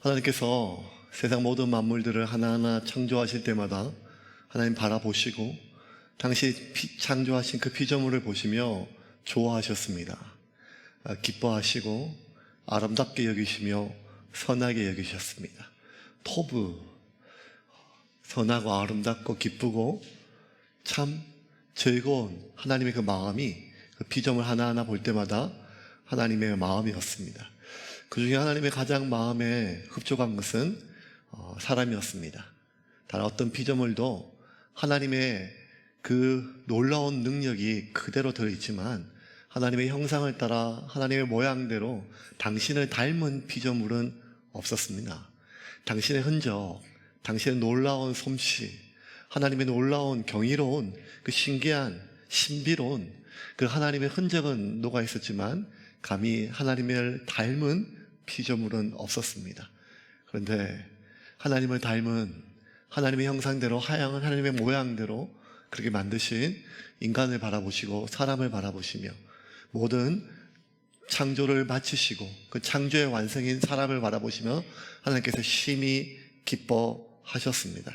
하나님께서 세상 모든 만물들을 하나하나 창조하실 때마다 하나님 바라보시고 당시 창조하신 그 피조물을 보시며 좋아하셨습니다. 기뻐하시고 아름답게 여기시며 선하게 여기셨습니다. 토브, 선하고 아름답고 기쁘고 참 즐거운 하나님의 그 마음이 그 피조물 하나하나 볼 때마다 하나님의 마음이었습니다. 그 중에 하나님의 가장 마음에 흡족한 것은 사람이었습니다. 다른 어떤 피조물도 하나님의 그 놀라운 능력이 그대로 들어있지만 하나님의 형상을 따라 하나님의 모양대로 당신을 닮은 피조물은 없었습니다. 당신의 흔적, 당신의 놀라운 솜씨, 하나님의 놀라운 경이로운 그 신기한 신비로운 그 하나님의 흔적은 녹아 있었지만 감히 하나님을 닮은 피조물은 없었습니다. 그런데 하나님을 닮은 하나님의 형상대로 하양한 하나님의 모양대로 그렇게 만드신 인간을 바라보시고 사람을 바라보시며 모든 창조를 마치시고 그 창조의 완성인 사람을 바라보시며 하나님께서 심히 기뻐하셨습니다.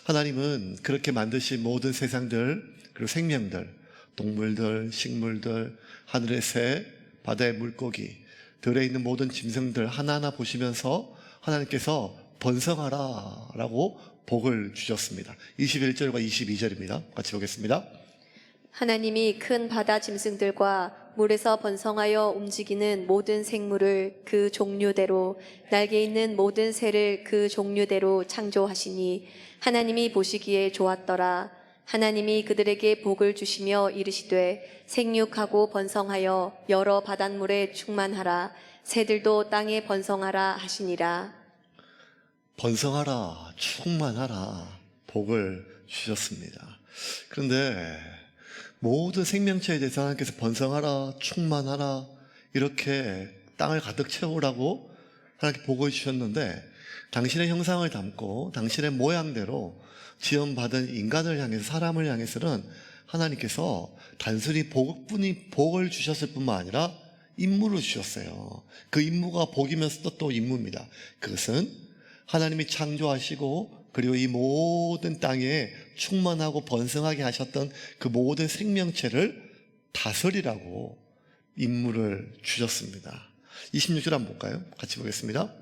하나님은 그렇게 만드신 모든 세상들 그리고 생명들, 동물들, 식물들, 하늘의 새, 바다의 물고기, 들에 있는 모든 짐승들 하나하나 보시면서 하나님께서 번성하라 라고 복을 주셨습니다. 21절과 22절입니다. 같이 보겠습니다. 하나님이 큰 바다 짐승들과 물에서 번성하여 움직이는 모든 생물을 그 종류대로 날개 있는 모든 새를 그 종류대로 창조하시니 하나님이 보시기에 좋았더라. 하나님이 그들에게 복을 주시며 이르시되 생육하고 번성하여 여러 바닷물에 충만하라. 새들도 땅에 번성하라 하시니라. 번성하라, 충만하라 복을 주셨습니다. 그런데 모든 생명체에 대해서 하나님께서 번성하라, 충만하라 이렇게 땅을 가득 채우라고 하나님께 복을 주셨는데 당신의 형상을 담고 당신의 모양대로 지음받은 인간을 향해서 사람을 향해서는 하나님께서 단순히 복을 주셨을 뿐만 아니라 임무를 주셨어요. 그 임무가 복이면서도 또 임무입니다. 그것은 하나님이 창조하시고 그리고 이 모든 땅에 충만하고 번성하게 하셨던 그 모든 생명체를 다스리라고 임무를 주셨습니다. 26절 한번 볼까요? 같이 보겠습니다.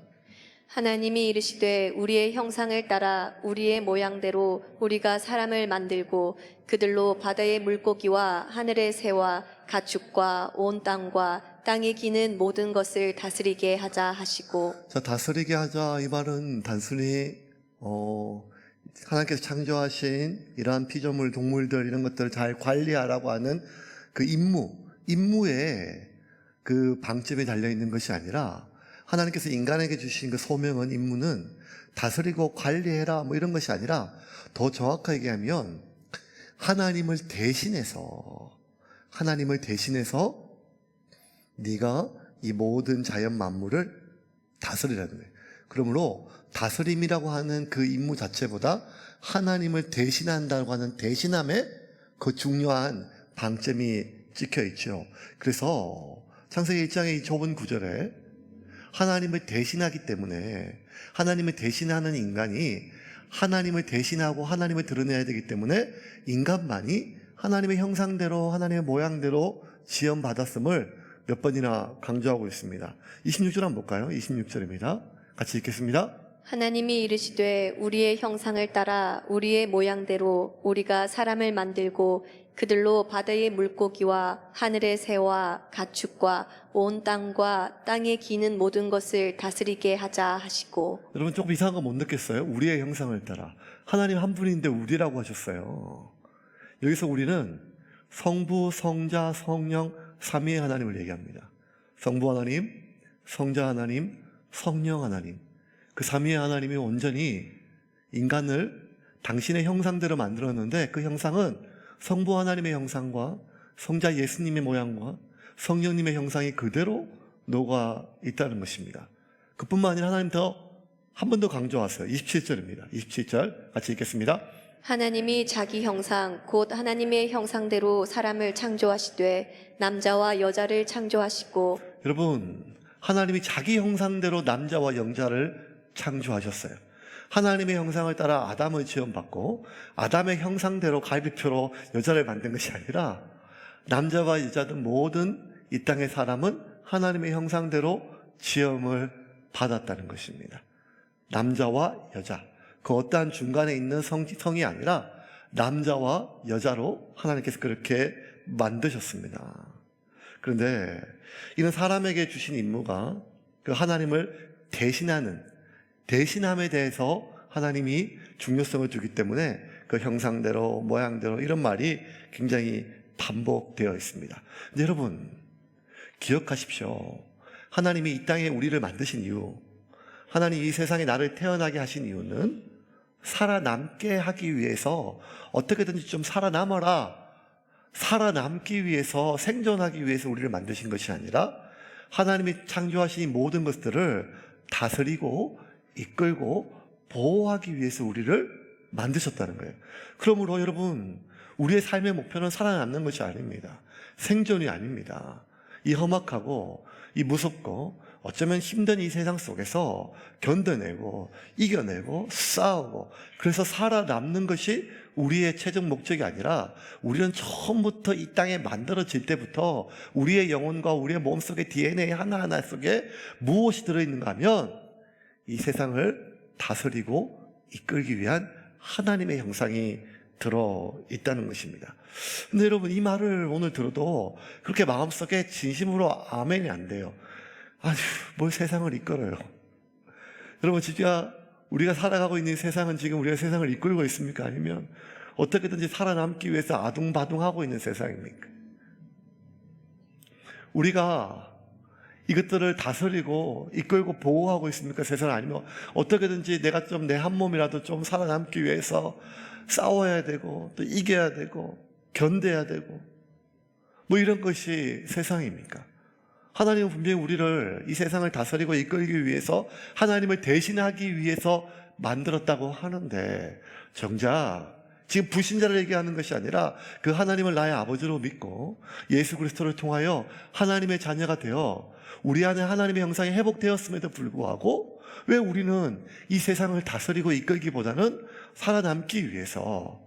하나님이 이르시되 우리의 형상을 따라 우리의 모양대로 우리가 사람을 만들고 그들로 바다의 물고기와 하늘의 새와 가축과 온 땅과 땅에 기는 모든 것을 다스리게 하자 하시고. 자, 다스리게 하자 이 말은 단순히 하나님께서 창조하신 이러한 피조물, 동물들 이런 것들을 잘 관리하라고 하는 그 임무에 그 방점이 달려있는 것이 아니라 하나님께서 인간에게 주신 그 소명은 임무는 다스리고 관리해라 뭐 이런 것이 아니라 더 정확하게 얘기하면 하나님을 대신해서 네가 이 모든 자연 만물을 다스리라는 거예요. 그러므로 다스림이라고 하는 그 임무 자체보다 하나님을 대신한다고 하는 대신함에 그 중요한 방점이 찍혀 있죠. 그래서 창세기 1장의 이 좁은 구절에 하나님을 대신하기 때문에 하나님을 대신하는 인간이 하나님을 대신하고 하나님을 드러내야 되기 때문에 인간만이 하나님의 형상대로 하나님의 모양대로 지음받았음을 몇 번이나 강조하고 있습니다. 26절 한번 볼까요? 26절입니다. 같이 읽겠습니다. 하나님이 이르시되 우리의 형상을 따라 우리의 모양대로 우리가 사람을 만들고 그들로 바다의 물고기와 하늘의 새와 가축과 온 땅과 땅에 기는 모든 것을 다스리게 하자 하시고. 여러분 조금 이상한 거 못 느꼈어요? 우리의 형상을 따라 하나님 한 분인데 우리라고 하셨어요. 여기서 우리는 성부, 성자, 성령 삼위의 하나님을 얘기합니다. 성부 하나님, 성자 하나님, 성령 하나님. 그 삼위의 하나님이 온전히 인간을 당신의 형상대로 만들었는데 그 형상은 성부 하나님의 형상과 성자 예수님의 모양과 성령님의 형상이 그대로 녹아 있다는 것입니다. 그뿐만 아니라 하나님 한 번 더 강조하세요. 27절입니다. 27절 같이 읽겠습니다. 하나님이 자기 형상 곧 하나님의 형상대로 사람을 창조하시되 남자와 여자를 창조하시고. 여러분 하나님이 자기 형상대로 남자와 여자를 창조하셨어요. 하나님의 형상을 따라 아담을 지음받고 아담의 형상대로 갈비표로 여자를 만든 것이 아니라 남자와 여자든 모든 이 땅의 사람은 하나님의 형상대로 지음을 받았다는 것입니다. 남자와 여자, 그 어떠한 중간에 있는 성이 아니라 남자와 여자로 하나님께서 그렇게 만드셨습니다. 그런데 이는 사람에게 주신 임무가 그 하나님을 대신함에 대해서 하나님이 중요성을 두기 때문에 그 형상대로 모양대로 이런 말이 굉장히 반복되어 있습니다. 근데 여러분 기억하십시오. 하나님이 이 땅에 우리를 만드신 이유, 하나님이 이 세상에 나를 태어나게 하신 이유는 살아남게 하기 위해서 어떻게든지 좀 살아남기 위해서, 생존하기 위해서 우리를 만드신 것이 아니라 하나님이 창조하신 이 모든 것들을 다스리고 이끌고 보호하기 위해서 우리를 만드셨다는 거예요. 그러므로 여러분, 우리의 삶의 목표는 살아남는 것이 아닙니다. 생존이 아닙니다. 이 험악하고 이 무섭고 어쩌면 힘든 이 세상 속에서 견뎌내고 이겨내고 싸우고 그래서 살아남는 것이 우리의 최종 목적이 아니라 우리는 처음부터 이 땅에 만들어질 때부터 우리의 영혼과 우리의 몸속의 DNA 하나하나 속에 무엇이 들어있는가 하면 이 세상을 다스리고 이끌기 위한 하나님의 형상이 들어있다는 것입니다. 근데 여러분, 이 말을 오늘 들어도 그렇게 마음속에 진심으로 아멘이 안 돼요. 아휴, 뭘 세상을 이끌어요. 여러분, 진짜 우리가 살아가고 있는 세상은 지금 우리가 세상을 이끌고 있습니까? 아니면 어떻게든지 살아남기 위해서 아둥바둥하고 있는 세상입니까? 우리가 이것들을 다스리고 이끌고 보호하고 있습니까? 세상 아니면 어떻게든지 내가 좀 내 한 몸이라도 좀 살아남기 위해서 싸워야 되고 또 이겨야 되고 견뎌야 되고 뭐 이런 것이 세상입니까? 하나님은 분명히 우리를 이 세상을 다스리고 이끌기 위해서 하나님을 대신하기 위해서 만들었다고 하는데 정작 지금 불신자를 얘기하는 것이 아니라 그 하나님을 나의 아버지로 믿고 예수 그리스도를 통하여 하나님의 자녀가 되어 우리 안에 하나님의 형상이 회복되었음에도 불구하고 왜 우리는 이 세상을 다스리고 이끌기보다는 살아남기 위해서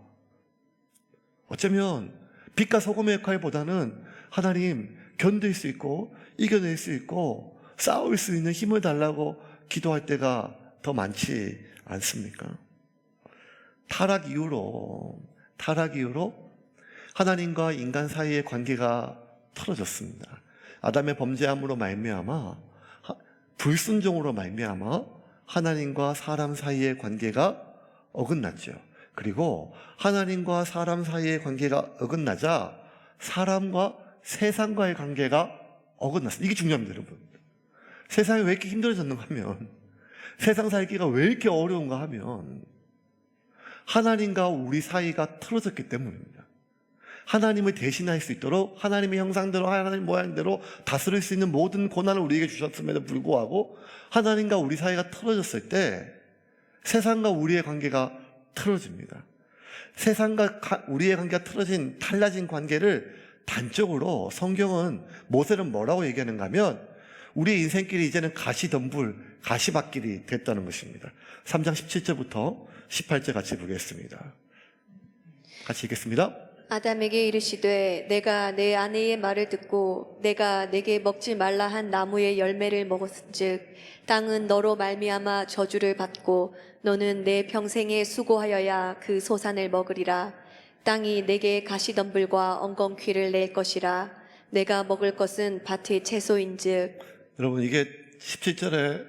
어쩌면 빛과 소금의 역할보다는 하나님 견딜 수 있고 이겨낼 수 있고 싸울 수 있는 힘을 달라고 기도할 때가 더 많지 않습니까? 타락 이후로 하나님과 인간 사이의 관계가 틀어졌습니다. 아담의 범죄함으로 말미암아 불순종으로 말미암아 하나님과 사람 사이의 관계가 어긋났죠. 그리고 하나님과 사람 사이의 관계가 어긋나자 사람과 세상과의 관계가 어긋났습니다. 이게 중요합니다, 여러분. 세상이 왜 이렇게 힘들어졌는가 하면 세상 살기가 왜 이렇게 어려운가 하면 하나님과 우리 사이가 틀어졌기 때문입니다. 하나님을 대신할 수 있도록 하나님의 형상대로 하나님 모양대로 다스릴 수 있는 모든 권한을 우리에게 주셨음에도 불구하고 하나님과 우리 사이가 틀어졌을 때 세상과 우리의 관계가 틀어집니다. 세상과 우리의 관계가 틀어진 달라진 관계를 단적으로 성경은 모세는 뭐라고 얘기하는가 하면 우리의 인생길이 이제는 가시덤불, 가시밭길이 됐다는 것입니다. 3장 17절부터 18절 같이 보겠습니다. 같이 읽겠습니다. 아담에게 이르시되 내가 내 아내의 말을 듣고 내가 내게 먹지 말라 한 나무의 열매를 먹었은즉 땅은 너로 말미암아 저주를 받고 너는 내 평생에 수고하여야 그 소산을 먹으리라. 땅이 내게 가시덤불과 엉겅퀴를 낼 것이라. 내가 먹을 것은 밭의 채소인즉. 여러분, 이게 17절에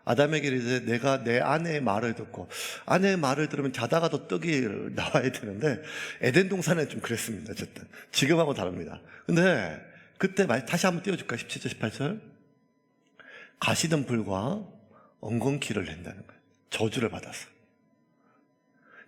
아담에게 이르되 내가 내 아내의 말을 듣고, 아내의 말을 들으면 자다가도 떡이 나와야 되는데 에덴 동산은 좀 그랬습니다. 어쨌든 지금하고 다릅니다. 근데 그때 다시 한번 띄워줄까? 17절 18절 가시덤불과 엉겅퀴를 낸다는 거예요. 저주를 받았어.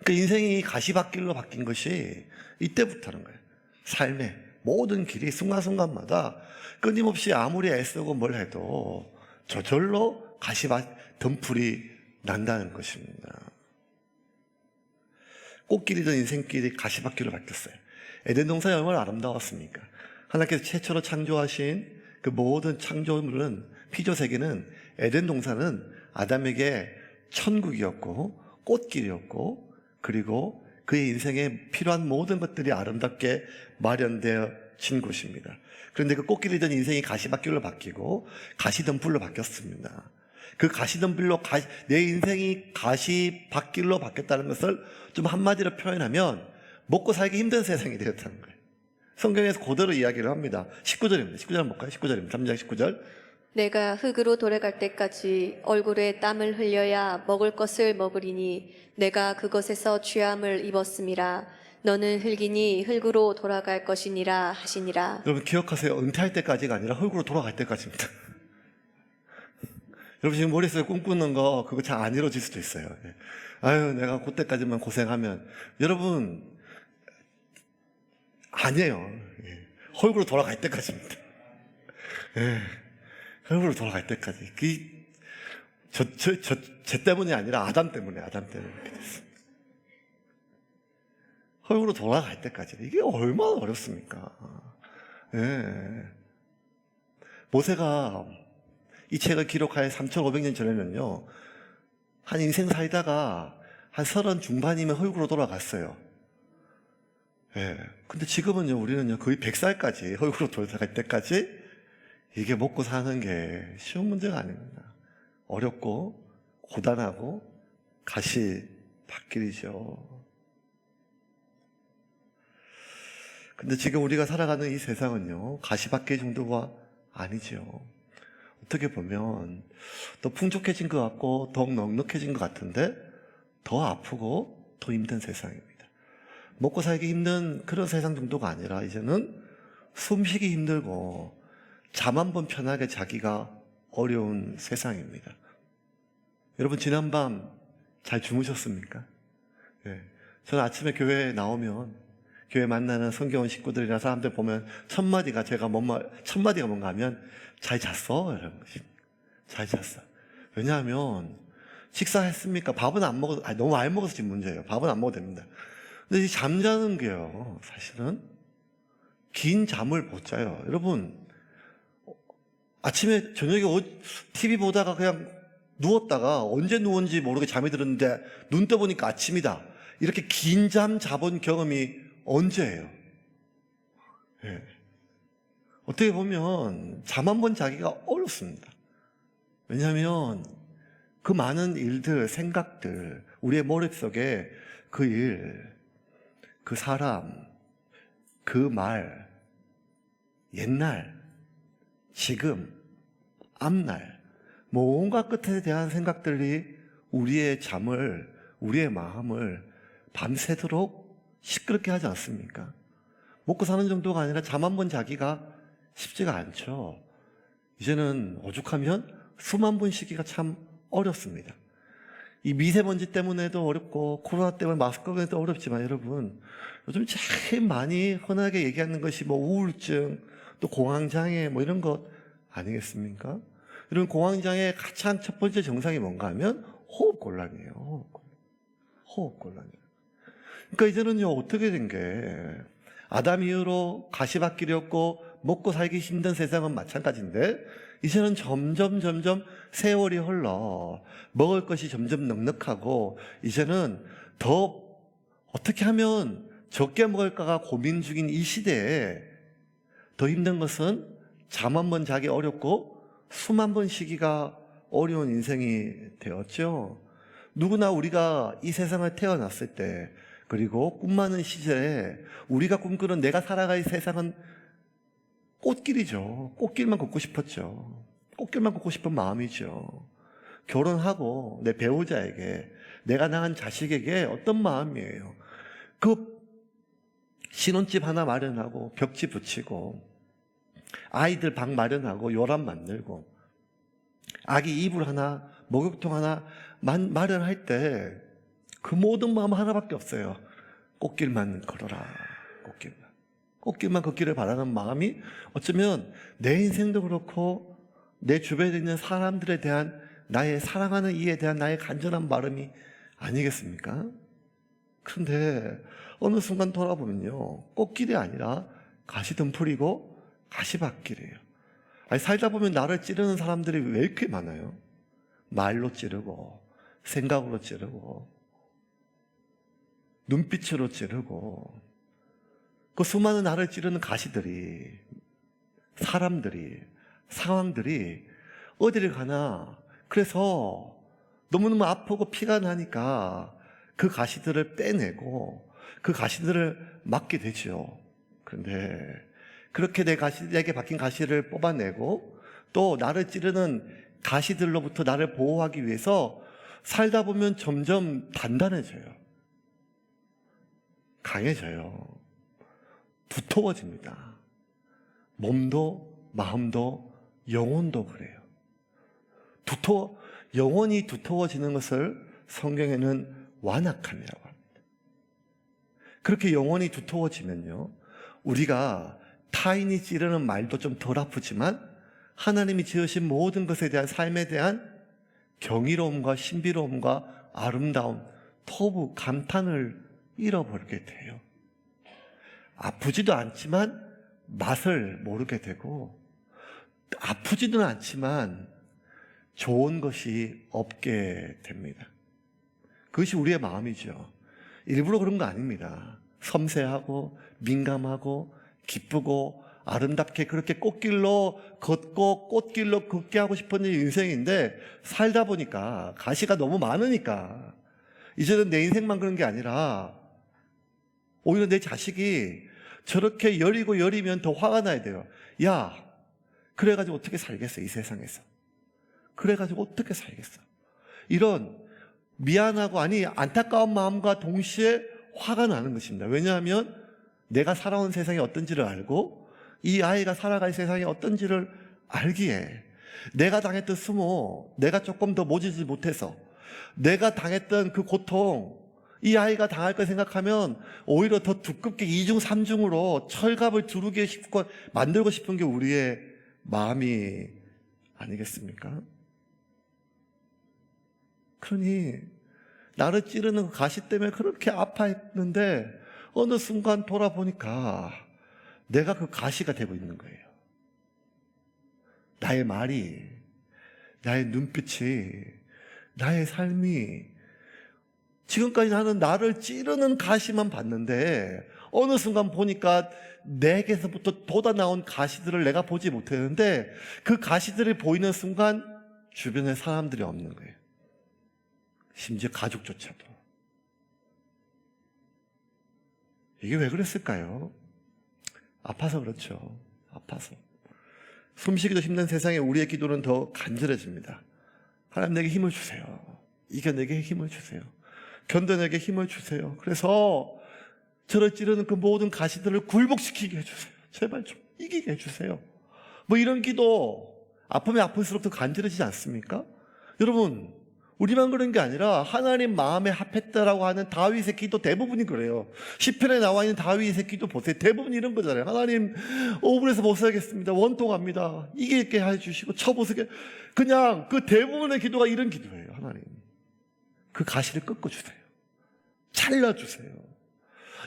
그러니까 인생이 가시밭길로 바뀐 것이 이때부터는 거예요. 삶의 모든 길이 순간순간마다 끊임없이 아무리 애쓰고 뭘 해도 저절로 가시밭 덤불이 난다는 것입니다. 꽃길이던 인생길이 가시밭길로 바뀌었어요. 에덴 동산이 얼마나 아름다웠습니까? 하나님께서 최초로 창조하신 그 모든 창조물은 피조 세계는 에덴 동산은 아담에게 천국이었고 꽃길이었고 그리고 그의 인생에 필요한 모든 것들이 아름답게 마련되어진 곳입니다. 그런데 그 꽃길이던 인생이 가시밭길로 바뀌고 가시덤불로 바뀌었습니다. 그 가시덤불로 내 인생이 가시밭길로 바뀌었다는 것을 좀 한마디로 표현하면 먹고 살기 힘든 세상이 되었다는 거예요. 성경에서 그대로 이야기를 합니다. 19절입니다. 19절 한번 볼까요? 19절입니다. 3장 19절. 내가 흙으로 돌아갈 때까지 얼굴에 땀을 흘려야 먹을 것을 먹으리니 내가 그것에서 취함을 입었음이라. 너는 흙이니 흙으로 돌아갈 것이니라 하시니라. 여러분 기억하세요. 은퇴할 때까지가 아니라 흙으로 돌아갈 때까지입니다. 여러분 지금 머릿속에 꿈꾸는 거 그거 잘 안 이루어질 수도 있어요. 아유 내가 그때까지만 고생하면 여러분 아니에요. 흙으로 돌아갈 때까지입니다. 흙으로 돌아갈 때까지. 쟤 때문이 아니라 아담 때문에 그렇게 됐습니다. 흙으로 돌아갈 때까지. 이게 얼마나 어렵습니까? 모세가 이 책을 기록할 3,500년 전에는요, 한 인생 살다가 한 30 중반이면 흙으로 돌아갔어요. 근데 지금은요, 우리는요, 거의 100살까지, 흙으로 돌아갈 때까지 이게 먹고 사는 게 쉬운 문제가 아닙니다. 어렵고, 고단하고, 가시밭길이죠. 근데 지금 우리가 살아가는 이 세상은요, 가시밭길 정도가 아니죠. 어떻게 보면 더 풍족해진 것 같고 더욱 넉넉해진 것 같은데 더 아프고 더 힘든 세상입니다. 먹고 살기 힘든 그런 세상 정도가 아니라 이제는 숨쉬기 힘들고 잠 한 번 편하게 자기가 어려운 세상입니다. 여러분 지난밤 잘 주무셨습니까? 저는 아침에 교회에 나오면 교회 만나는 성경원 식구들이나 사람들 보면 첫 마디가 뭔가 하면 잘 잤어? 이런 것입니다. 잘 잤어. 왜냐하면 식사했습니까? 밥은 안 먹어도 너무 많이 먹어서 지금 문제예요. 밥은 안 먹어도 됩니다. 근데 이 잠자는 게요, 사실은 긴 잠을 못 자요. 여러분 아침에 저녁에 TV 보다가 그냥 누웠다가 언제 누웠는지 모르게 잠이 들었는데 눈 떠보니까 아침이다. 이렇게 긴 잠 자본 경험이 언제예요? 어떻게 보면 잠 한 번 자기가 어렵습니다. 왜냐하면 그 많은 일들, 생각들, 우리의 머릿속에 그 일, 그 사람, 그 말, 옛날, 지금, 앞날, 온갖 끝에 대한 생각들이 우리의 잠을, 우리의 마음을 밤새도록 시끄럽게 하지 않습니까? 먹고 사는 정도가 아니라 잠 한 번 자기가 쉽지가 않죠. 이제는 오죽하면 숨 한 번 쉬기가 참 어렵습니다. 이 미세먼지 때문에도 어렵고 코로나 때문에 마스크 때문에도 어렵지만 여러분 요즘 제일 많이 흔하게 얘기하는 것이 우울증 또 공황장애 이런 것 아니겠습니까? 이런 공황장애의 가장 첫 번째 증상이 뭔가 하면 호흡곤란이에요. 호흡곤란이에요. 그러니까 이제는요 어떻게 된 게 아담 이후로 가시밭길이었고 먹고 살기 힘든 세상은 마찬가지인데 이제는 점점 세월이 흘러 먹을 것이 점점 넉넉하고 이제는 더 어떻게 하면 적게 먹을까가 고민 중인 이 시대에 더 힘든 것은 잠 한 번 자기 어렵고 숨 한 번 쉬기가 어려운 인생이 되었죠. 누구나 우리가 이 세상을 태어났을 때 그리고 꿈 많은 시절에 우리가 꿈꾸는 내가 살아갈 세상은 꽃길이죠. 꽃길만 걷고 싶었죠. 꽃길만 걷고 싶은 마음이죠. 결혼하고 내 배우자에게 내가 낳은 자식에게 어떤 마음이에요? 그 신혼집 하나 마련하고 벽지 붙이고 아이들 방 마련하고 요람 만들고 아기 이불 하나 목욕통 하나 마련할 때 그 모든 마음 하나밖에 없어요. 꽃길만 걸어라. 꽃길만 걷기를 바라는 마음이 어쩌면 내 인생도 그렇고 내 주변에 있는 사람들에 대한 나의 사랑하는 이에 대한 나의 간절한 마음이 아니겠습니까? 그런데 어느 순간 돌아보면요 꽃길이 아니라 가시덤불이고 가시밭길이에요. 아니, 살다 보면 나를 찌르는 사람들이 왜 이렇게 많아요? 말로 찌르고, 생각으로 찌르고, 눈빛으로 찌르고, 그 수많은 나를 찌르는 가시들이, 사람들이, 상황들이 어디를 가나. 그래서 너무너무 아프고 피가 나니까 그 가시들을 빼내고 그 가시들을 막게 되죠. 그런데 그렇게 내게 박힌 가시를 뽑아내고 또 나를 찌르는 가시들로부터 나를 보호하기 위해서 살다 보면 점점 단단해져요. 강해져요. 두터워집니다. 몸도 마음도 영혼도 그래요. 영혼이 두터워지는 것을 성경에는 완악함이라고 합니다. 그렇게 영혼이 두터워지면요, 우리가 타인이 찌르는 말도 좀 덜 아프지만 하나님이 지으신 모든 것에 대한 삶에 대한 경이로움과 신비로움과 아름다움, 토부, 감탄을 잃어버리게 돼요. 아프지도 않지만 맛을 모르게 되고, 아프지도 않지만 좋은 것이 없게 됩니다. 그것이 우리의 마음이죠. 일부러 그런 거 아닙니다. 섬세하고 민감하고 기쁘고 아름답게 그렇게 꽃길로 걷고 꽃길로 걷게 하고 싶은 인생인데, 살다 보니까 가시가 너무 많으니까 이제는 내 인생만 그런 게 아니라 오히려 내 자식이 저렇게 여리면 더 화가 나야 돼요. 야, 그래가지고 어떻게 살겠어, 이 세상에서. 그래가지고 어떻게 살겠어. 이런 미안하고 안타까운 마음과 동시에 화가 나는 것입니다. 왜냐하면 내가 살아온 세상이 어떤지를 알고 이 아이가 살아갈 세상이 어떤지를 알기에, 내가 당했던 수모, 내가 조금 더 모지지 못해서 내가 당했던 그 고통, 이 아이가 당할 걸 생각하면 오히려 더 두껍게 2중 3중으로 철갑을 두르게 싶고 만들고 싶은 게 우리의 마음이 아니겠습니까? 그러니 나를 찌르는 그 가시 때문에 그렇게 아파했는데 어느 순간 돌아보니까 내가 그 가시가 되고 있는 거예요. 나의 말이, 나의 눈빛이, 나의 삶이, 지금까지 나는 나를 찌르는 가시만 봤는데 어느 순간 보니까 내게서부터 돋아나온 가시들을 내가 보지 못했는데, 그 가시들이 보이는 순간 주변에 사람들이 없는 거예요. 심지어 가족조차도. 이게 왜 그랬을까요? 아파서 그렇죠. 아파서. 숨쉬기도 힘든 세상에 우리의 기도는 더 간절해집니다. 하나님, 내게 힘을 주세요. 이겨내게 힘을 주세요. 견뎌내게 힘을 주세요. 그래서 저를 찌르는 그 모든 가시들을 굴복시키게 해주세요. 제발 좀 이기게 해주세요. 뭐 이런 기도, 아프면 아플수록 더 간절해지지 않습니까? 여러분, 우리만 그런 게 아니라 하나님 마음에 합했다라고 하는 다윗의 기도 대부분이 그래요. 시편에 나와 있는 다윗의 기도 보세요. 대부분 이런 거잖아요. 하나님, 억울해서 못 살겠습니다. 원통합니다. 이기게 해주시고 쳐보세요. 그냥 그 대부분의 기도가 이런 기도예요. 하나님, 그 가시를 꺾어주세요. 잘라주세요.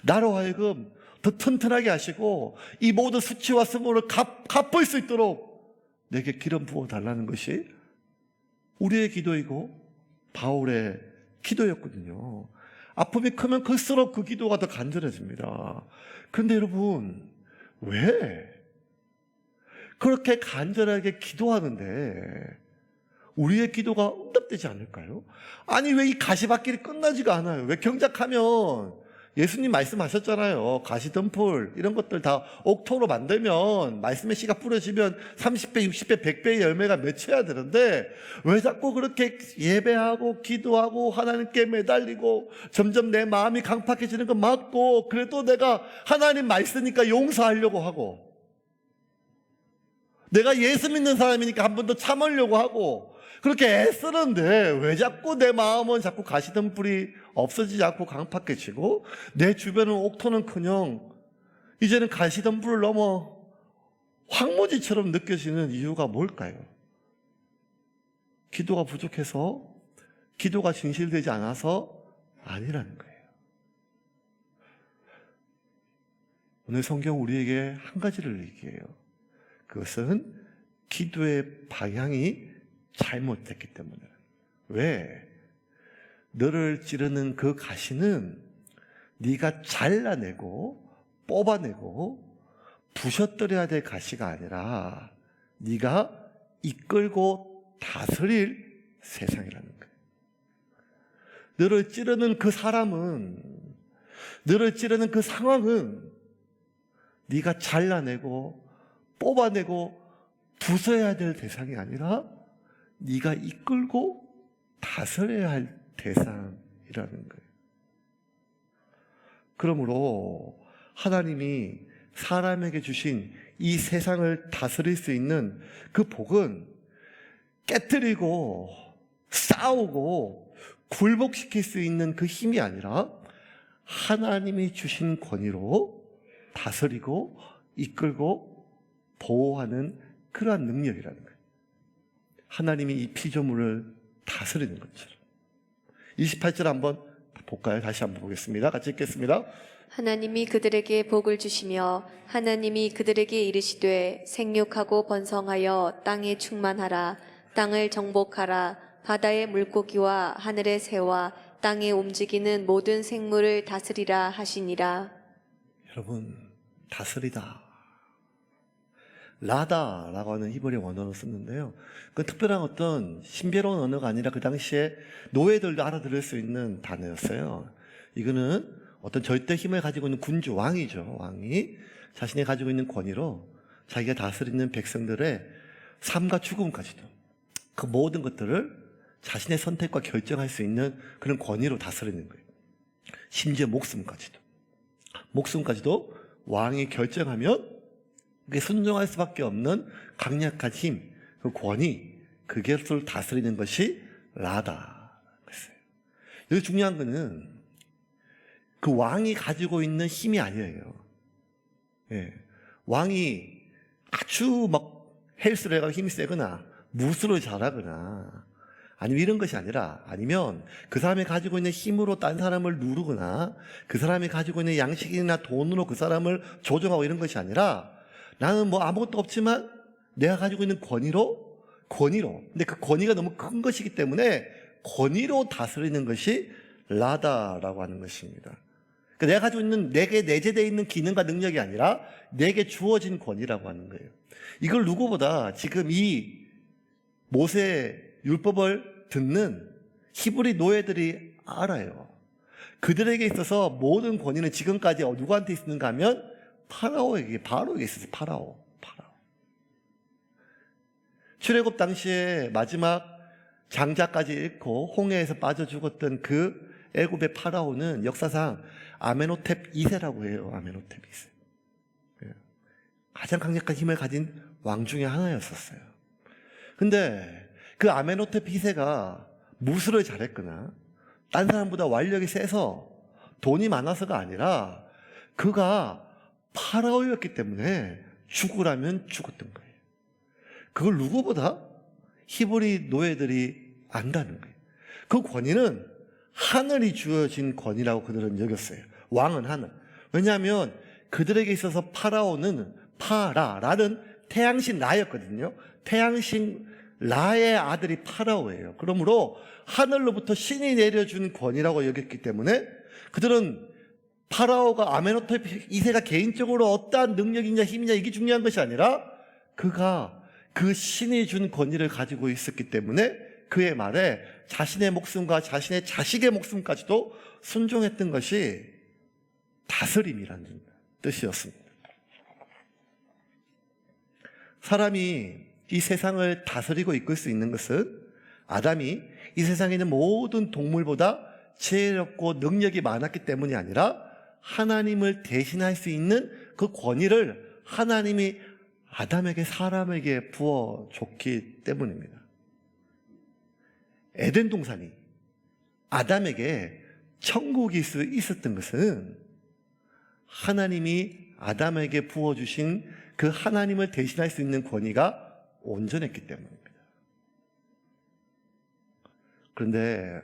나로 하여금 더 튼튼하게 하시고 이 모든 수치와 수모를 갚을 수 있도록 내게 기름 부어달라는 것이 우리의 기도이고 바울의 기도였거든요. 아픔이 크면 클수록 그 기도가 더 간절해집니다. 그런데 여러분, 왜 그렇게 간절하게 기도하는데 우리의 기도가 응답되지 않을까요? 아니, 왜 이 가시밭길이 끝나지가 않아요? 왜 경작하면, 예수님 말씀하셨잖아요. 가시덤불 이런 것들 다 옥토로 만들면 말씀의 씨가 뿌려지면 30배, 60배, 100배의 열매가 맺혀야 되는데 왜 자꾸 그렇게 예배하고 기도하고 하나님께 매달리고 점점 내 마음이 강팍해지는 거 맞고, 그래도 내가 하나님 말씀이니까 용서하려고 하고, 내가 예수 믿는 사람이니까 한 번 더 참으려고 하고 그렇게 애쓰는데 왜 자꾸 내 마음은 자꾸 가시덤불이 없어지지 않고 강팍해지고 내 주변은 옥토는커녕 이제는 가시덤불을 넘어 황무지처럼 느껴지는 이유가 뭘까요? 기도가 부족해서, 기도가 진실되지 않아서 아니라는 거예요. 오늘 성경 우리에게 한 가지를 얘기해요. 그것은 기도의 방향이 잘못됐기 때문에. 왜? 너를 찌르는 그 가시는 네가 잘라내고 뽑아내고 부셔뜨려야 될 가시가 아니라 네가 이끌고 다스릴 세상이라는 거예요. 너를 찌르는 그 사람은, 너를 찌르는 그 상황은 네가 잘라내고 뽑아내고 부숴야 될 대상이 아니라 네가 이끌고 다스려야 할 대상이라는 거예요. 그러므로 하나님이 사람에게 주신 이 세상을 다스릴 수 있는 그 복은 깨뜨리고 싸우고 굴복시킬 수 있는 그 힘이 아니라 하나님이 주신 권위로 다스리고 이끌고 보호하는 그러한 능력이라는 거예요. 하나님이 이 피조물을 다스리는 것처럼. 28절 한번 볼까요? 다시 한번 보겠습니다. 같이 읽겠습니다. 하나님이 그들에게 복을 주시며 하나님이 그들에게 이르시되 생육하고 번성하여 땅에 충만하라. 땅을 정복하라. 바다의 물고기와 하늘의 새와 땅에 움직이는 모든 생물을 다스리라 하시니라. 여러분, 다스리다. 라다라고 하는 히브리 원어를 썼는데요. 그 특별한 어떤 신비로운 언어가 아니라 그 당시에 노예들도 알아들을 수 있는 단어였어요. 이거는 어떤 절대 힘을 가지고 있는 군주, 왕이죠. 왕이 자신이 가지고 있는 권위로 자기가 다스리는 백성들의 삶과 죽음까지도 그 모든 것들을 자신의 선택과 결정할 수 있는 그런 권위로 다스리는 거예요. 심지어 목숨까지도 왕이 결정하면 그게 순종할 수밖에 없는 강력한 힘, 그 권위, 그것을 다스리는 것이 라다. 여기 중요한 거는 그 왕이 가지고 있는 힘이 아니에요. 예. 왕이 아주 막 헬스를 해가 힘이 세거나 무술을 잘하거나 아니면 이런 것이 아니라, 아니면 그 사람이 가지고 있는 힘으로 딴 사람을 누르거나 그 사람이 가지고 있는 양식이나 돈으로 그 사람을 조종하고 이런 것이 아니라 나는 뭐 아무것도 없지만 내가 가지고 있는 권위로 근데 그 권위가 너무 큰 것이기 때문에 권위로 다스리는 것이 라다라고 하는 것입니다. 그러니까 내가 가지고 있는, 내게 내재되어 있는 기능과 능력이 아니라 내게 주어진 권위라고 하는 거예요. 이걸 누구보다 지금 이 모세 율법을 듣는 히브리 노예들이 알아요. 그들에게 있어서 모든 권위는 지금까지 누구한테 있었는가 하면 바로에게 있었어요. 파라오. 출애굽 당시에 마지막 장자까지 잃고 홍해에서 빠져 죽었던 그 애굽의 파라오는 역사상 아메노텝 2세라고 해요. 아메노텝 2세. 가장 강력한 힘을 가진 왕 중에 하나였었어요. 근데 그 아메노텝 2세가 무술을 잘했거나 딴 사람보다 완력이 세서 돈이 많아서가 아니라 그가 파라오였기 때문에 죽으라면 죽었던 거예요. 그걸 누구보다 히브리 노예들이 안다는 거예요. 그 권위는 하늘이 주어진 권위라고 그들은 여겼어요. 왕은 하늘. 왜냐하면 그들에게 있어서 파라오는 라는 태양신 라였거든요. 태양신 라의 아들이 파라오예요. 그러므로 하늘로부터 신이 내려준 권위라고 여겼기 때문에 그들은 파라오가 아메노텝 2세가 개인적으로 어떠한 능력이냐 힘이냐 이게 중요한 것이 아니라 그가 그 신이 준 권위를 가지고 있었기 때문에 그의 말에 자신의 목숨과 자신의 자식의 목숨까지도 순종했던 것이 다스림이라는 뜻이었습니다. 사람이 이 세상을 다스리고 이끌 수 있는 것은 아담이 이 세상에 있는 모든 동물보다 지혜롭고 능력이 많았기 때문이 아니라 하나님을 대신할 수 있는 그 권위를 하나님이 아담에게 사람에게 부어줬기 때문입니다. 에덴 동산이 아담에게 천국일 수 있었던 것은 하나님이 아담에게 부어주신 그 하나님을 대신할 수 있는 권위가 온전했기 때문입니다. 그런데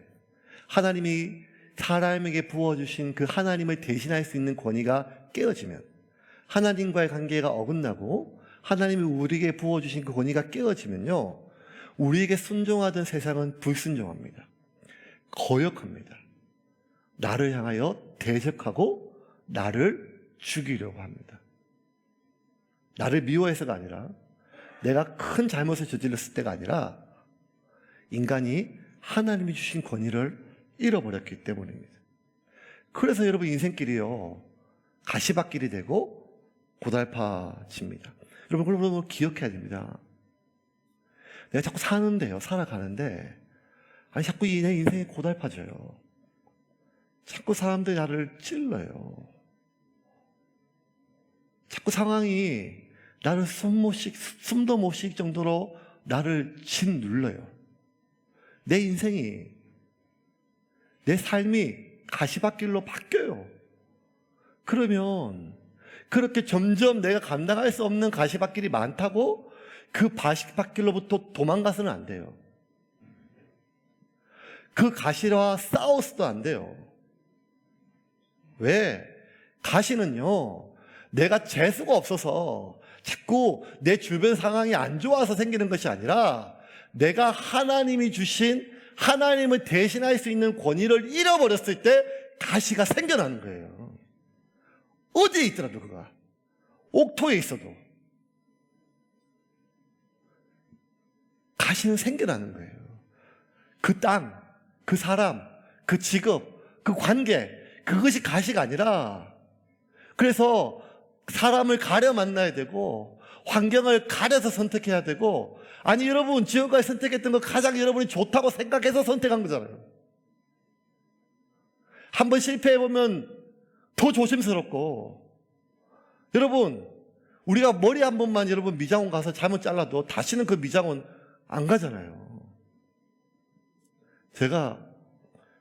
하나님이 사람에게 부어주신 그 하나님을 대신할 수 있는 권위가 깨어지면 하나님과의 관계가 어긋나고 하나님이 우리에게 부어주신 그 권위가 깨어지면요, 우리에게 순종하던 세상은 불순종합니다. 거역합니다. 나를 향하여 대적하고 나를 죽이려고 합니다. 나를 미워해서가 아니라, 내가 큰 잘못을 저질렀을 때가 아니라 인간이 하나님이 주신 권위를 잃어버렸기 때문입니다. 그래서 여러분 인생길이요, 가시밭길이 되고 고달파집니다. 여러분 그걸 기억해야 됩니다. 내가 자꾸 사는데요, 살아가는데 아니 자꾸 내 인생이 고달파져요. 자꾸 사람들이 나를 찔러요. 자꾸 상황이 나를 숨도 못 쉴 정도로 나를 짓눌러요. 내 인생이, 내 삶이 가시밭길로 바뀌어요. 그러면 그렇게 점점 내가 감당할 수 없는 가시밭길이 많다고 그 가시밭길로부터 도망가서는 안 돼요. 그 가시와 싸워서도 안 돼요. 왜? 가시는요, 내가 재수가 없어서 자꾸 내 주변 상황이 안 좋아서 생기는 것이 아니라 내가 하나님이 주신, 하나님을 대신할 수 있는 권위를 잃어버렸을 때 가시가 생겨나는 거예요. 어디에 있더라도, 그가 옥토에 있어도 가시는 생겨나는 거예요. 그 땅, 그 사람, 그 직업, 그 관계, 그것이 가시가 아니라, 그래서 사람을 가려 만나야 되고 환경을 가려서 선택해야 되고, 아니 여러분 지금까지 선택했던 거 가장 여러분이 좋다고 생각해서 선택한 거잖아요. 한번 실패해보면 더 조심스럽고, 여러분 우리가 머리 한 번만 여러분 미장원 가서 잘못 잘라도 다시는 그 미장원 안 가잖아요. 제가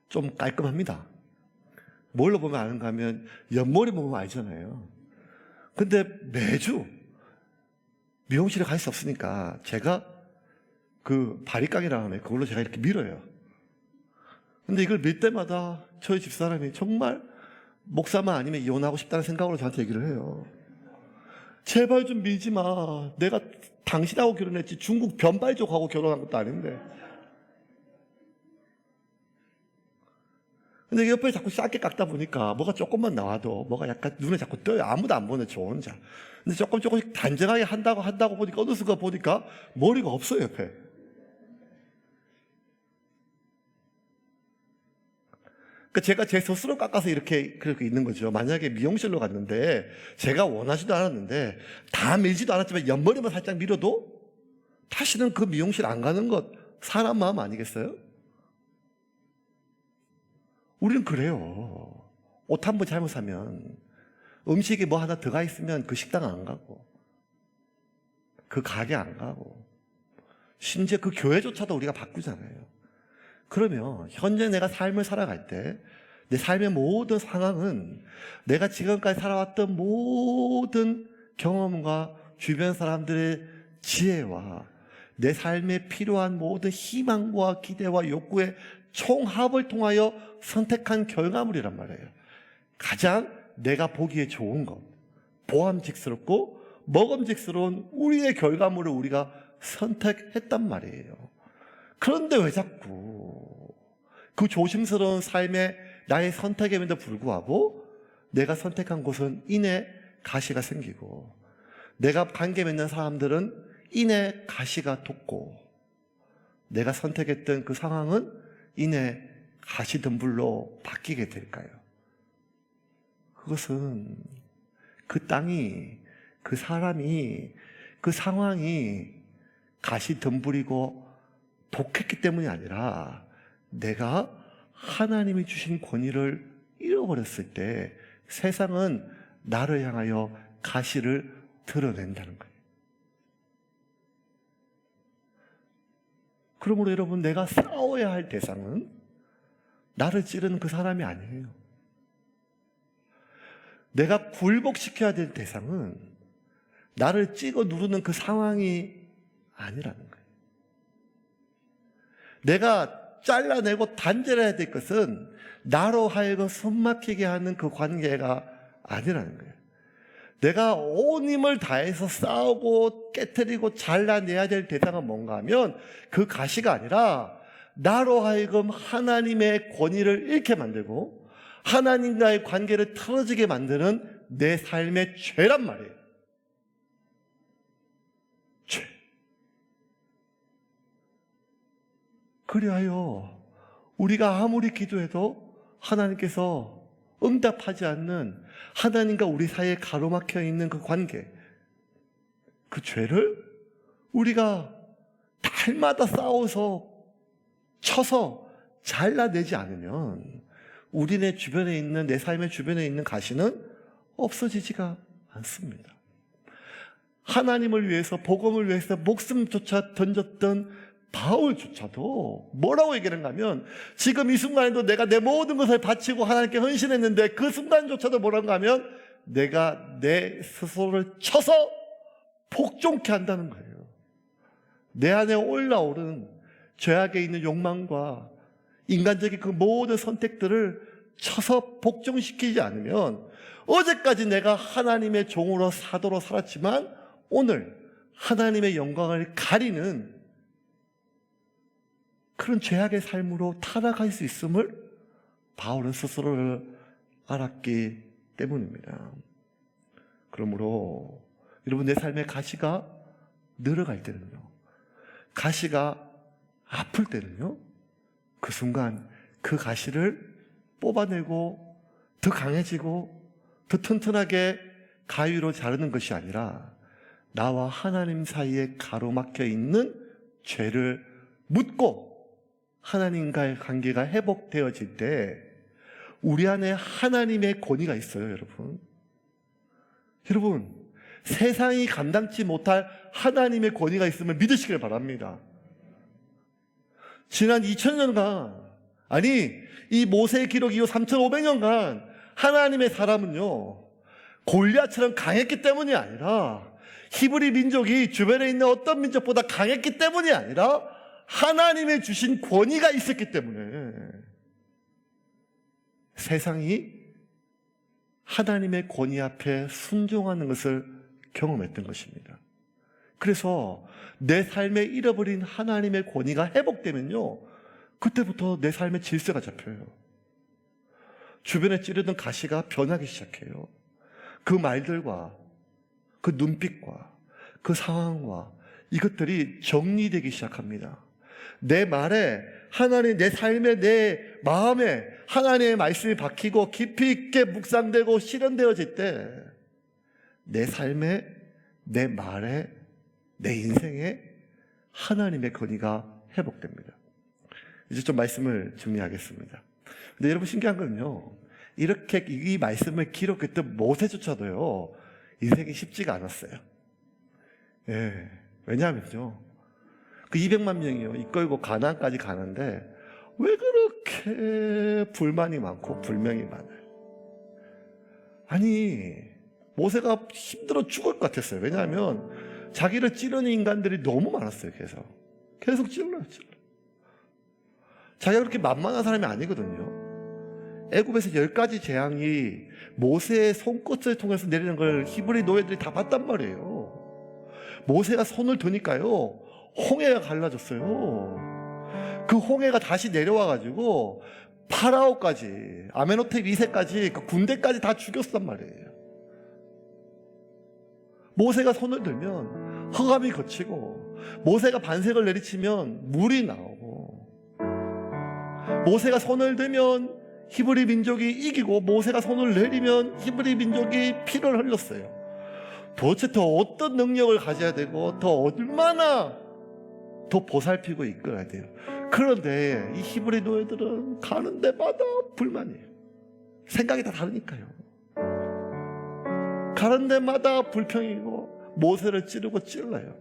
좀 깔끔합니다. 뭘로 보면 아는가 하면 옆머리 보면 알잖아요. 근데 매주 미용실에 갈 수 없으니까 제가 그 바리깡이라고 하네, 그걸로 제가 이렇게 밀어요. 근데 이걸 밀 때마다 저희 집사람이 정말 목사만 아니면 이혼하고 싶다는 생각으로 저한테 얘기를 해요. 제발 좀 밀지 마. 내가 당신하고 결혼했지 중국 변발족하고 결혼한 것도 아닌데. 근데 옆에 자꾸 짧게 깎다 보니까 뭐가 조금만 나와도 뭐가 약간 눈에 자꾸 떠요. 아무도 안 보는 저 혼자. 근데 조금씩 단정하게 한다고 보니까 어느 순간 보니까 머리가 없어요, 옆에. 그러니까 제가 제 스스로 깎아서 그렇게 있는 거죠. 만약에 미용실로 갔는데 제가 원하지도 않았는데 다 밀지도 않았지만 옆머리만 살짝 밀어도 다시는 그 미용실 안 가는 것 사람 마음 아니겠어요? 우리는 그래요. 옷 한 번 잘못 사면, 음식에 뭐 하나 들어가 있으면 그 식당 안 가고, 그 가게 안 가고, 심지어 그 교회조차도 우리가 바꾸잖아요. 그러면 현재 내가 삶을 살아갈 때 내 삶의 모든 상황은 내가 지금까지 살아왔던 모든 경험과 주변 사람들의 지혜와 내 삶에 필요한 모든 희망과 기대와 욕구의 총합을 통하여 선택한 결과물이란 말이에요. 가장 내가 보기에 좋은 것, 보암직스럽고 먹음직스러운 우리의 결과물을 우리가 선택했단 말이에요. 그런데 왜 자꾸 그 조심스러운 삶의 나의 선택임에도 불구하고 내가 선택한 곳은 이내 가시가 생기고, 내가 관계 맺는 사람들은 이내 가시가 돋고, 내가 선택했던 그 상황은 이내 가시덤불로 바뀌게 될까요? 그것은 그 땅이, 그 사람이, 그 상황이 가시덤불이고 독했기 때문이 아니라 내가 하나님이 주신 권위를 잃어버렸을 때 세상은 나를 향하여 가시를 드러낸다는 거예요. 그러므로 여러분, 내가 싸워야 할 대상은 나를 찌르는 그 사람이 아니에요. 내가 굴복시켜야 될 대상은 나를 찍어 누르는 그 상황이 아니라는 거예요. 내가 잘라내고 단절해야 될 것은 나로 하여금 숨막히게 하는 그 관계가 아니라는 거예요. 내가 온 힘을 다해서 싸우고 깨트리고 잘라내야 될 대상은 뭔가 하면 그 가시가 아니라 나로 하여금 하나님의 권위를 잃게 만들고 하나님과의 관계를 틀어지게 만드는 내 삶의 죄란 말이에요. 죄. 그리하여 우리가 아무리 기도해도 하나님께서 응답하지 않는 하나님과 우리 사이에 가로막혀 있는 그 관계, 그 죄를 우리가 날마다 싸워서 쳐서 잘라내지 않으면 우리네 주변에 있는, 내 삶의 주변에 있는 가시는 없어지지가 않습니다. 하나님을 위해서, 복음을 위해서 목숨조차 던졌던 바울조차도 뭐라고 얘기하는가 하면 지금 이 순간에도 내가 내 모든 것을 바치고 하나님께 헌신했는데 그 순간조차도 뭐라고 하면 내가 내 스스로를 쳐서 복종케 한다는 거예요. 내 안에 올라오른 죄악에 있는 욕망과 인간적인 그 모든 선택들을 쳐서 복종시키지 않으면 어제까지 내가 하나님의 종으로 사도로 살았지만 오늘 하나님의 영광을 가리는 그런 죄악의 삶으로 타락할 수 있음을 바울은 스스로를 알았기 때문입니다. 그러므로 여러분, 내 삶의 가시가 늘어갈 때는요, 가시가 아플 때는요, 그 순간 그 가시를 뽑아내고 더 강해지고 더 튼튼하게 가위로 자르는 것이 아니라 나와 하나님 사이에 가로막혀 있는 죄를 묻고 하나님과의 관계가 회복되어질 때 우리 안에 하나님의 권위가 있어요, 여러분. 여러분, 세상이 감당치 못할 하나님의 권위가 있음을 믿으시길 바랍니다. 지난 2000년간, 아니 이 모세의 기록 이후 3500년간 하나님의 사람은요, 골리앗처럼 강했기 때문이 아니라, 히브리 민족이 주변에 있는 어떤 민족보다 강했기 때문이 아니라 하나님의 주신 권위가 있었기 때문에 세상이 하나님의 권위 앞에 순종하는 것을 경험했던 것입니다. 그래서 내 삶에 잃어버린 하나님의 권위가 회복되면요, 그때부터 내 삶의 질서가 잡혀요. 주변에 찌르던 가시가 변하기 시작해요. 그 말들과 그 눈빛과 그 상황과 이것들이 정리되기 시작합니다. 내 말에 하나님, 내 삶에, 내 마음에 하나님의 말씀이 박히고 깊이 있게 묵상되고 실현되어질 때 내 삶에, 내 말에, 내 인생에 하나님의 권위가 회복됩니다. 이제 좀 말씀을 정리하겠습니다. 근데 여러분, 신기한 건요, 이렇게 이 말씀을 기록했던 모세조차도요, 인생이 쉽지가 않았어요. 예, 왜냐하면요, 그 200만 명이요, 이끌고 가나안까지 가는데 왜 그렇게 불만이 많고 불명이 많아요? 아니, 모세가 힘들어 죽을 것 같았어요. 왜냐하면 자기를 찌르는 인간들이 너무 많았어요. 계속 찔러요. 자기가 그렇게 만만한 사람이 아니거든요. 애굽에서 10가지 재앙이 모세의 손끝을 통해서 내리는 걸 히브리 노예들이 다 봤단 말이에요. 모세가 손을 드니까요, 홍해가 갈라졌어요. 그 홍해가 다시 내려와가지고 파라오까지, 아메노텝 2세까지, 그 군대까지 다 죽였단 말이에요. 모세가 손을 들면 흑암이 걷히고, 모세가 반석을 내리치면 물이 나오고, 모세가 손을 들면 히브리 민족이 이기고, 모세가 손을 내리면 히브리 민족이 피를 흘렸어요. 도대체 더 어떤 능력을 가져야 되고 더 얼마나 더 보살피고 이끌어야 돼요. 그런데 이 히브리 노예들은 가는 데마다 불만이에요. 생각이 다 다르니까요. 가는 데마다 불평이고 모세를 찌르고 찔러요.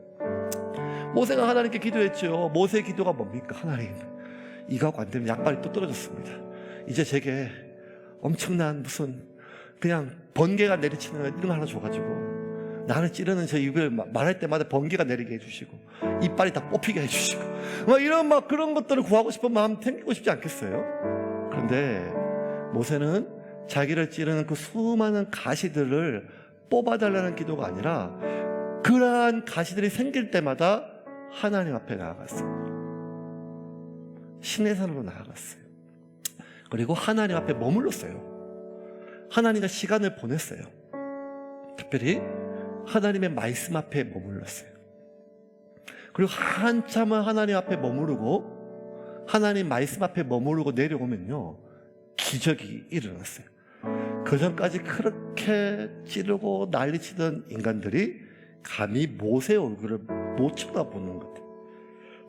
모세가 하나님께 기도했죠. 모세의 기도가 뭡니까? 하나님, 이거하고 안 되면 양발이 또 떨어졌습니다. 이제 제게 엄청난 무슨 그냥 번개가 내리치는 이런 거 하나 줘가지고 나를 찌르는 저 입을 말할 때마다 번개가 내리게 해주시고 이빨이 다 뽑히게 해주시고 이런 그런 것들을 구하고 싶은 마음 생기고 싶지 않겠어요? 그런데 모세는 자기를 찌르는 그 수많은 가시들을 뽑아달라는 기도가 아니라 그러한 가시들이 생길 때마다 하나님 앞에 나아갔어요. 시내산으로 나아갔어요. 그리고 하나님 앞에 머물렀어요. 하나님과 시간을 보냈어요. 특별히 하나님의 말씀 앞에 머물렀어요. 그리고 한참을 하나님 앞에 머무르고 하나님 말씀 앞에 머무르고 내려오면요, 기적이 일어났어요. 그 전까지 그렇게 찌르고 난리치던 인간들이 감히 모세의 얼굴을 못 쳐다보는 것 같아요.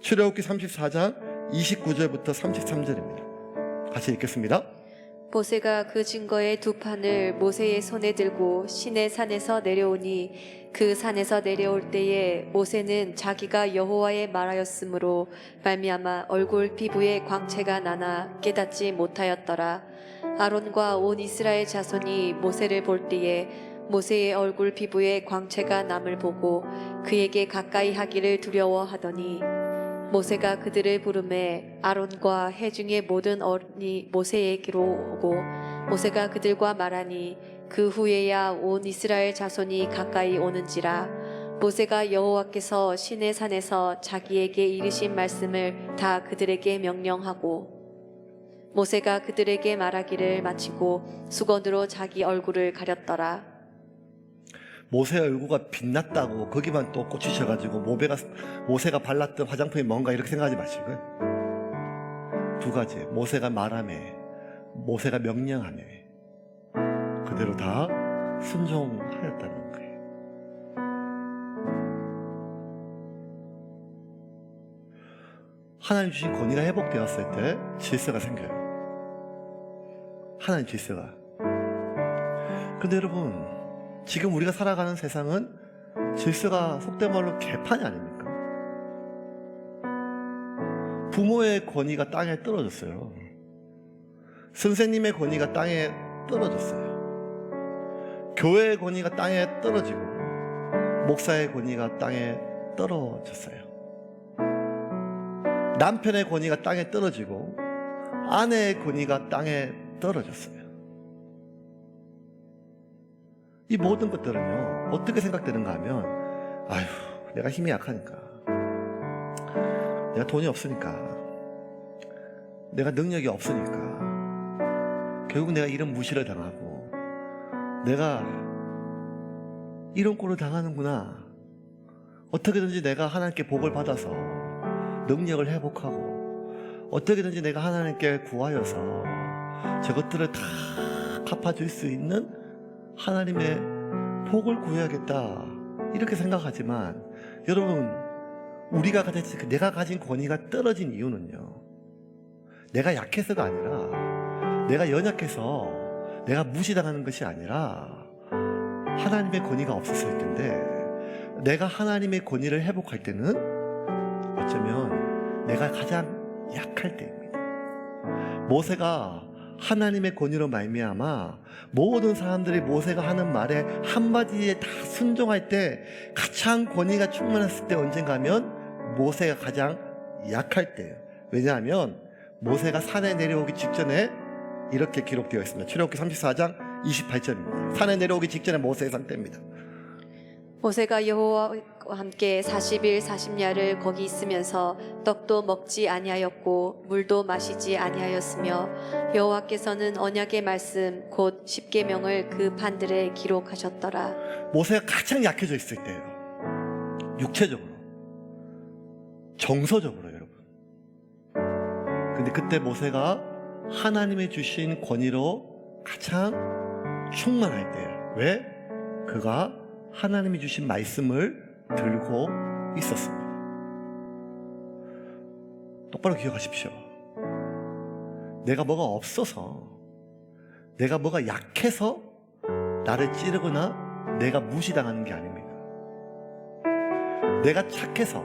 출애굽기 34장 29절부터 33절입니다. 같이 읽겠습니다. 모세가 그 증거의 두 판을 모세의 손에 들고 시내 산에서 내려오니 그 산에서 내려올 때에 모세는 자기가 여호와의 말하였으므로 말미암아 얼굴 피부에 광채가 나나 깨닫지 못하였더라. 아론과 온 이스라엘 자손이 모세를 볼 때에 모세의 얼굴 피부에 광채가 남을 보고 그에게 가까이 하기를 두려워하더니 모세가 그들을 부르매 아론과 회중의 모든 어른이 모세에게로 오고 모세가 그들과 말하니 그 후에야 온 이스라엘 자손이 가까이 오는지라. 모세가 여호와께서 시내 산에서 자기에게 이르신 말씀을 다 그들에게 명령하고 모세가 그들에게 말하기를 마치고 수건으로 자기 얼굴을 가렸더라. 모세의 얼굴가 빛났다고 거기만 또 꽂히셔가지고 모세가 발랐던 화장품이 뭔가 이렇게 생각하지 마시고요. 두 가지, 모세가 말하매 모세가 명령하매 그대로 다 순종하였다는 거예요. 하나님 주신 권위가 회복되었을 때 질서가 생겨요. 하나님 질서가. 근데 여러분, 지금 우리가 살아가는 세상은 질서가 속된 말로 개판이 아닙니까? 부모의 권위가 땅에 떨어졌어요. 선생님의 권위가 땅에 떨어졌어요. 교회의 권위가 땅에 떨어지고 목사의 권위가 땅에 떨어졌어요. 남편의 권위가 땅에 떨어지고 아내의 권위가 땅에 떨어졌어요. 이 모든 것들은요, 어떻게 생각되는가 하면, 아휴, 내가 힘이 약하니까, 내가 돈이 없으니까, 내가 능력이 없으니까, 결국 내가 이런 무시를 당하고, 내가 이런 꼴을 당하는구나. 어떻게든지 내가 하나님께 복을 받아서 능력을 회복하고, 어떻게든지 내가 하나님께 구하여서 저것들을 다 갚아줄 수 있는 하나님의 복을 구해야겠다, 이렇게 생각하지만, 여러분, 내가 가진 권위가 떨어진 이유는요, 내가 약해서가 아니라, 내가 연약해서 내가 무시당하는 것이 아니라 하나님의 권위가 없었을 텐데, 내가 하나님의 권위를 회복할 때는 어쩌면 내가 가장 약할 때입니다. 모세가 하나님의 권위로 말미암아 모든 사람들이 모세가 하는 말에 한마디에 다 순종할 때 가장 권위가 충만했을 때 언젠가 하면 모세가 가장 약할 때예요. 왜냐하면 모세가 산에 내려오기 직전에 이렇게 기록되어 있습니다. 출애굽기 34장 28절입니다. 산에 내려오기 직전에 모세의 상태입니다. 모세가 여호와와 함께 40일 40야를 거기 있으면서 떡도 먹지 아니하였고 물도 마시지 아니하였으며 여호와께서는 언약의 말씀 곧 십계명을 그 판들에 기록하셨더라. 모세가 가장 약해져 있을 때예요. 육체적으로, 정서적으로, 여러분. 근데 그때 모세가 하나님의 주신 권위로 가장 충만할 때예요. 왜? 그가 하나님이 주신 말씀을 들고 있었습니다. 똑바로 기억하십시오. 내가 뭐가 없어서, 내가 뭐가 약해서 나를 찌르거나 내가 무시당하는 게 아닙니다. 내가 착해서,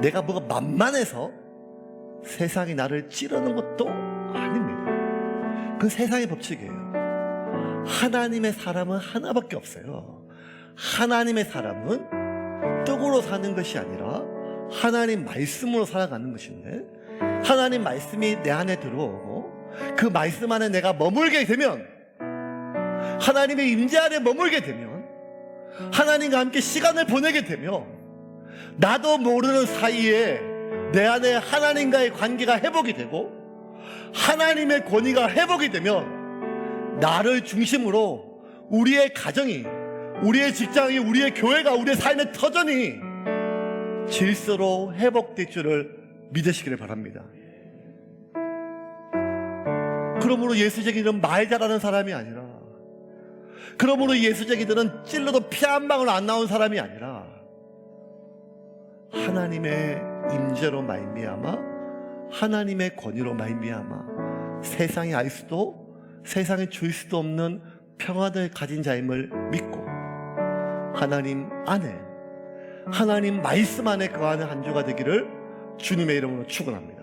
내가 뭐가 만만해서 세상이 나를 찌르는 것도 아닙니다. 그 세상의 법칙이에요. 하나님의 사람은 하나밖에 없어요. 하나님의 사람은 떡으로 사는 것이 아니라 하나님 말씀으로 살아가는 것인데, 하나님 말씀이 내 안에 들어오고 그 말씀 안에 내가 머물게 되면, 하나님의 임재 안에 머물게 되면 하나님과 함께 시간을 보내게 되면 나도 모르는 사이에 내 안에 하나님과의 관계가 회복이 되고 하나님의 권위가 회복이 되면 나를 중심으로 우리의 가정이, 우리의 직장이, 우리의 교회가, 우리의 삶의 터전이 질서로 회복될 줄을 믿으시기를 바랍니다. 그러므로 예수쟁이들은 말 잘하는 사람이 아니라, 그러므로 예수쟁이들은 찔러도 피 한 방울 안 나온 사람이 아니라 하나님의 임재로 말미암아, 하나님의 권위로 말미암아 세상이 알 수도, 세상에 줄 수도 없는 평안을 가진 자임을 믿고 하나님 안에, 하나님 말씀 안에 거하는 한 주가 되기를 주님의 이름으로 축원합니다.